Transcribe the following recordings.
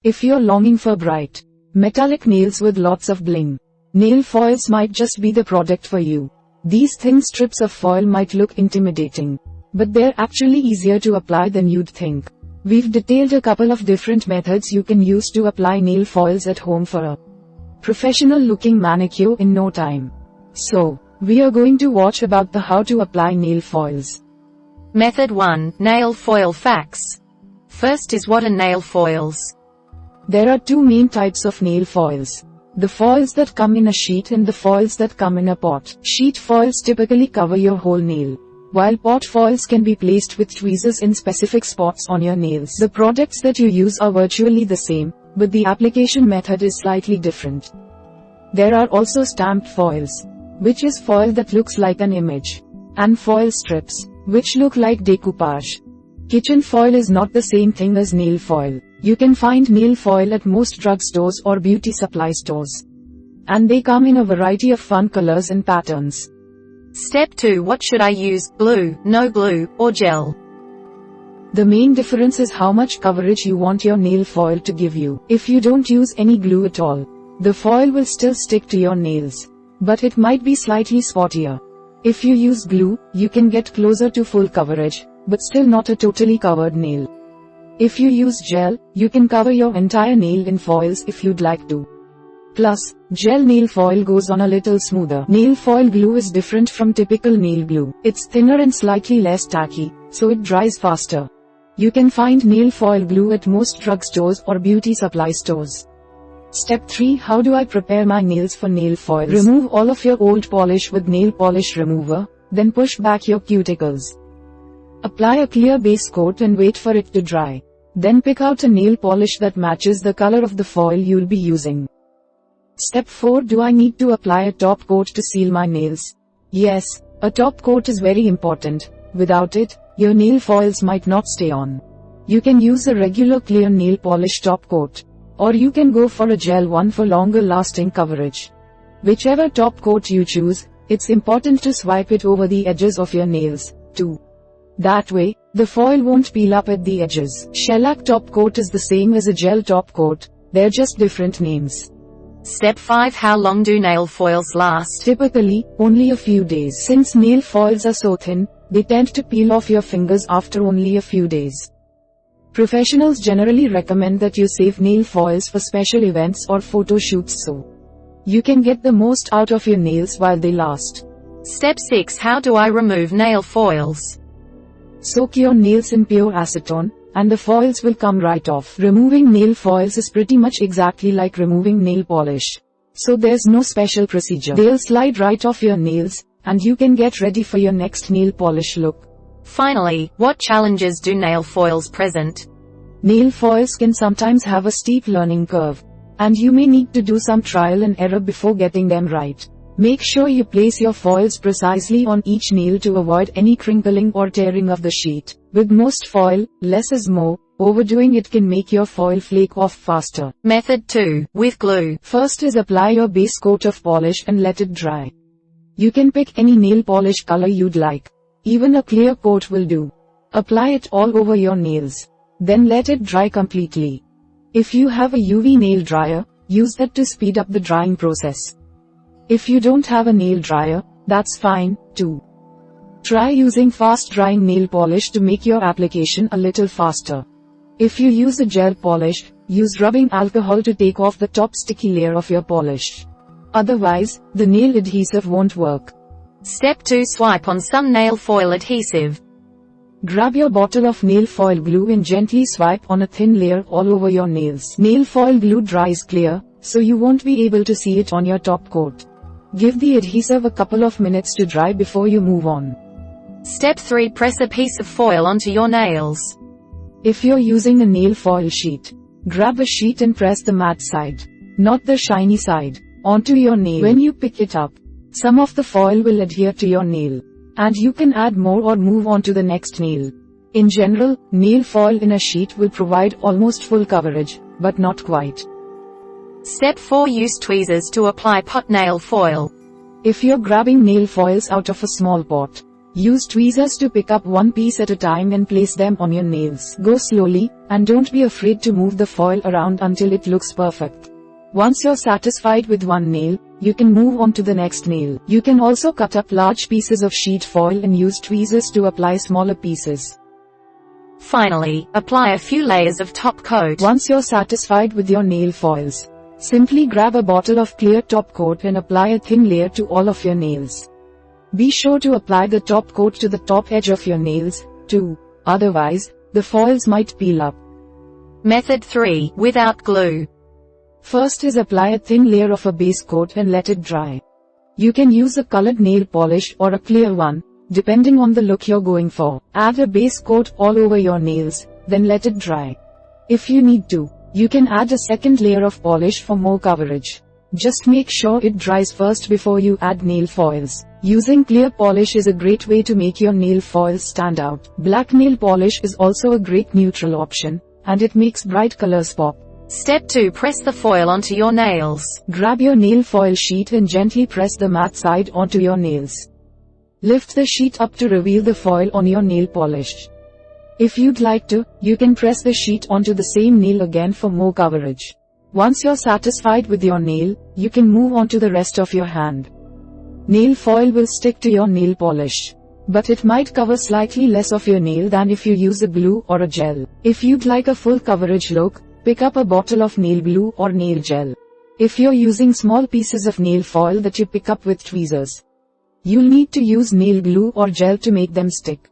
If you're longing for bright, metallic nails with lots of bling, nail foils might just be the product for you. These thin strips of foil might look intimidating, but they're actually easier to apply than you'd think. We've detailed a couple of different methods you can use to apply nail foils at home for a professional looking manicure in no time. So, we are going to watch about the how to apply nail foils. Method 1. Nail foil FAQs. First is what are nail foils? There are two main types of nail foils. The foils that come in a sheet and the foils that come in a pot. Sheet foils typically cover your whole nail, while pot foils can be placed with tweezers in specific spots on your nails. The products that you use are virtually the same, but the application method is slightly different. There are also stamped foils, which is foil that looks like an image, and foil strips, which look like decoupage. Kitchen foil is not the same thing as nail foil. You can find nail foil at most drugstores or beauty supply stores, and they come in a variety of fun colors and patterns. Step 2. What should I use, glue, no glue, or gel? The main difference is how much coverage you want your nail foil to give you. If you don't use any glue at all, the foil will still stick to your nails, but it might be slightly spottier. If you use glue, you can get closer to full coverage, but still not a totally covered nail. If you use gel, you can cover your entire nail in foils if you'd like to. Plus, gel nail foil goes on a little smoother. Nail foil glue is different from typical nail glue. It's thinner and slightly less tacky, so it dries faster. You can find nail foil glue at most drugstores or beauty supply stores. Step 3. How do I prepare my nails for nail foils? Remove all of your old polish with nail polish remover, then push back your cuticles. Apply a clear base coat and wait for it to dry. Then pick out a nail polish that matches the color of the foil you'll be using. Step 4. Do I need to apply a top coat to seal my nails? Yes, a top coat is very important. Without it, your nail foils might not stay on. You can use a regular clear nail polish top coat, or you can go for a gel one for longer lasting coverage. Whichever top coat you choose, it's important to swipe it over the edges of your nails, too. That way, the foil won't peel up at the edges. Shellac top coat is the same as a gel top coat, they're just different names. Step 5. How long do nail foils last? Typically, only a few days. Since nail foils are so thin, they tend to peel off your fingers after only a few days. Professionals generally recommend that you save nail foils for special events or photo shoots so you can get the most out of your nails while they last. Step 6. How do I remove nail foils? Soak your nails in pure acetone, and the foils will come right off. Removing nail foils is pretty much exactly like removing nail polish, so there's no special procedure. They'll slide right off your nails, and you can get ready for your next nail polish look. Finally, what challenges do nail foils present? Nail foils can sometimes have a steep learning curve, and you may need to do some trial and error before getting them right. Make sure you place your foils precisely on each nail to avoid any crinkling or tearing of the sheet. With most foil, less is more. Overdoing it can make your foil flake off faster. Method 2. With glue. First is apply your base coat of polish and let it dry. You can pick any nail polish color you'd like. Even a clear coat will do. Apply it all over your nails. Then let it dry completely. If you have a UV nail dryer, use that to speed up the drying process. If you don't have a nail dryer, that's fine, too. Try using fast drying nail polish to make your application a little faster. If you use a gel polish, use rubbing alcohol to take off the top sticky layer of your polish. Otherwise, the nail adhesive won't work. Step 2. Swipe on some nail foil adhesive. Grab your bottle of nail foil glue and gently swipe on a thin layer all over your nails. Nail foil glue dries clear, so you won't be able to see it on your top coat. Give the adhesive a couple of minutes to dry before you move on. Step 3. Press a piece of foil onto your nails. If you're using a nail foil sheet, grab a sheet and press the matte side, not the shiny side, onto your nail. When you pick it up, some of the foil will adhere to your nail, and you can add more or move on to the next nail. In general, nail foil in a sheet will provide almost full coverage, but not quite. Step 4. Use tweezers to apply pot nail foil. If you're grabbing nail foils out of a small pot, Use tweezers to pick up one piece at a time and place them on your nails. Go slowly, and don't be afraid to move the foil around until it looks perfect. Once you're satisfied with one nail, you can move on to the next nail. You can also cut up large pieces of sheet foil and use tweezers to apply smaller pieces. Finally, apply a few layers of top coat. Once you're satisfied with your nail foils, simply grab a bottle of clear top coat and apply a thin layer to all of your nails. Be sure to apply the top coat to the top edge of your nails, too, otherwise, the foils might peel up. Method 3. Without glue. First is apply a thin layer of a base coat and let it dry. You can use a colored nail polish or a clear one, depending on the look you're going for. Add a base coat all over your nails, then let it dry. If you need to, you can add a second layer of polish for more coverage. Just make sure it dries first before you add nail foils. Using clear polish is a great way to make your nail foils stand out. Black nail polish is also a great neutral option, and it makes bright colors pop. Step 2. Press the foil onto your nails. Grab your nail foil sheet and gently press the matte side onto your nails. Lift the sheet up to reveal the foil on your nail polish. If you'd like to, you can press the sheet onto the same nail again for more coverage. Once you're satisfied with your nail, you can move on to the rest of your hand. Nail foil will stick to your nail polish, but it might cover slightly less of your nail than if you use a glue or a gel. If you'd like a full coverage look, pick up a bottle of nail glue or nail gel. If you're using small pieces of nail foil that you pick up with tweezers, you'll need to use nail glue or gel to make them stick.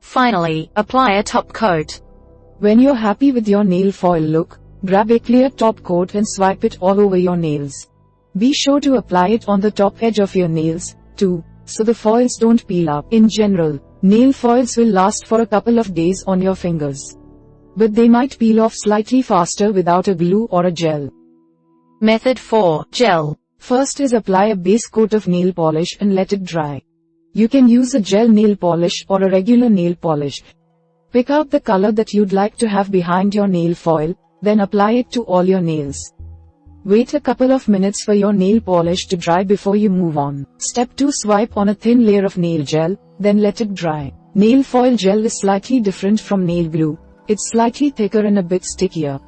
Finally, apply a top coat. When you're happy with your nail foil look, grab a clear top coat and swipe it all over your nails. Be sure to apply it on the top edge of your nails, too, so the foils don't peel up. In general, nail foils will last for a couple of days on your fingers, but they might peel off slightly faster without a glue or a gel. Method 4. Gel. First is apply a base coat of nail polish and let it dry. You can use a gel nail polish or a regular nail polish. Pick out the color that you'd like to have behind your nail foil, then apply it to all your nails. Wait a couple of minutes for your nail polish to dry before you move on. Step 2. Swipe on a thin layer of nail gel, then let it dry. Nail foil gel is slightly different from nail glue. It's slightly thicker and a bit stickier.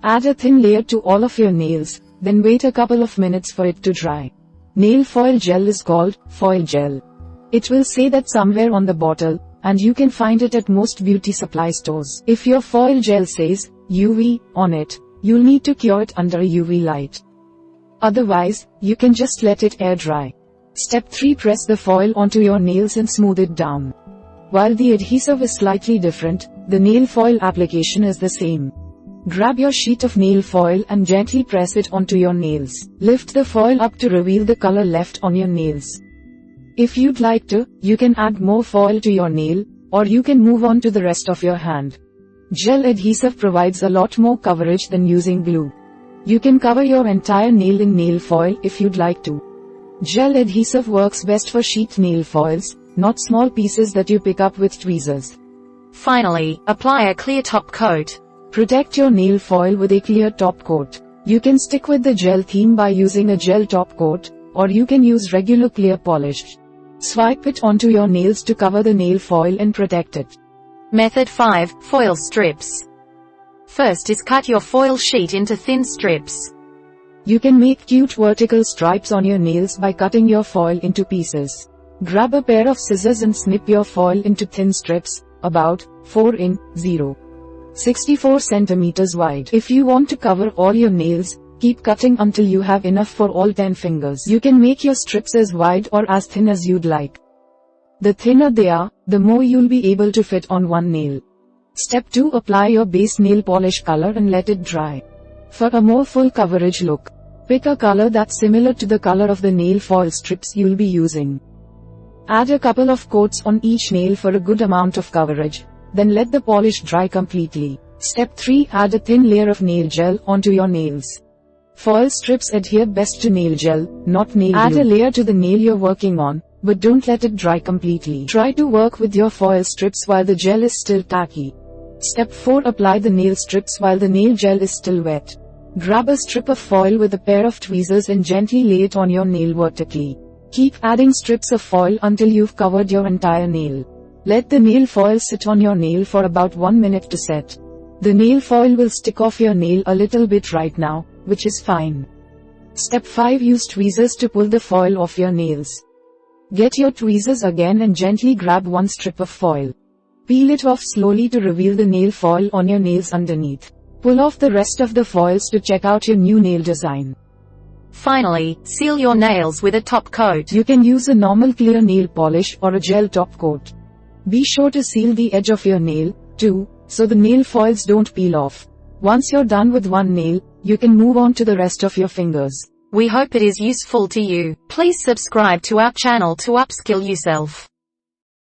Add a thin layer to all of your nails, then wait a couple of minutes for it to dry. Nail foil gel is called foil gel. It will say that somewhere on the bottle, and you can find it at most beauty supply stores. If your foil gel says UV on it, you'll need to cure it under a UV light. Otherwise, you can just let it air dry. Step 3. Press the foil onto your nails and smooth it down. While the adhesive is slightly different, the nail foil application is the same. Grab your sheet of nail foil and gently press it onto your nails. Lift the foil up to reveal the color left on your nails. If you'd like to, you can add more foil to your nail, or you can move on to the rest of your hand. Gel adhesive provides a lot more coverage than using glue. You can cover your entire nail in nail foil if you'd like to. Gel adhesive works best for sheet nail foils, not small pieces that you pick up with tweezers. Finally, apply a clear top coat. Protect your nail foil with a clear top coat. You can stick with the gel theme by using a gel top coat, or you can use regular clear polish. Swipe it onto your nails to cover the nail foil and protect it. Method 5. Foil strips. First is cut your foil sheet into thin strips. You can make cute vertical stripes on your nails by cutting your foil into pieces. Grab a pair of scissors and snip your foil into thin strips, about 4 in 0.64 centimeters wide. If you want to cover all your nails, keep cutting until you have enough for all 10 fingers. You can make your strips as wide or as thin as you'd like. The thinner they are, the more you'll be able to fit on one nail. Step 2. Apply your base nail polish color and let it dry. For a more full coverage look, pick a color that's similar to the color of the nail foil strips you'll be using. Add a couple of coats on each nail for a good amount of coverage, then let the polish dry completely. Step 3. Add a thin layer of nail gel onto your nails. Foil strips adhere best to nail gel, not nail glue. Add a layer to the nail you're working on, but don't let it dry completely. Try to work with your foil strips while the gel is still tacky. Step 4. Apply the nail strips while the nail gel is still wet. Grab a strip of foil with a pair of tweezers and gently lay it on your nail vertically. Keep adding strips of foil until you've covered your entire nail. Let the nail foil sit on your nail for about 1 minute to set. The nail foil will stick off your nail a little bit right now, which is fine. Step 5. Use tweezers to pull the foil off your nails. Get your tweezers again and gently grab one strip of foil. Peel it off slowly to reveal the nail foil on your nails underneath. Pull off the rest of the foils to check out your new nail design. Finally, seal your nails with a top coat. You can use a normal clear nail polish or a gel top coat. Be sure to seal the edge of your nail, too, so the nail foils don't peel off. Once you're done with one nail, you can move on to the rest of your fingers. We hope it is useful to you. Please subscribe to our channel to upskill yourself.